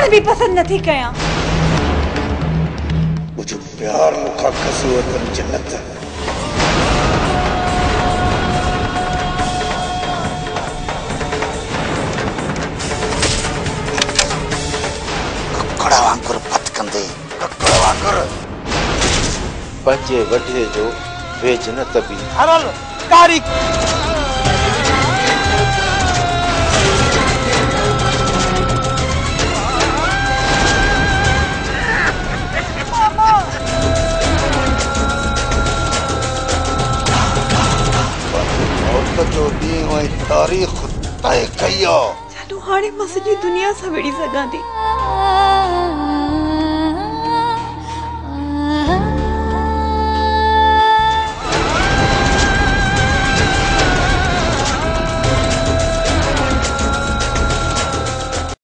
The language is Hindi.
ॻाल्हि बि पसंदि नथी कयां। मुझे प्यार मुखा कसूर कर जन्नत ककड़ा वांगुर पत कंदे ककड़ा वांगुर पंजे वढे जो वे जन्नत भी हरल कारी जो दी वही तारीख तय कयो। चलो हाणे मां सॼी दुनिया सां विड़ी सघां थी।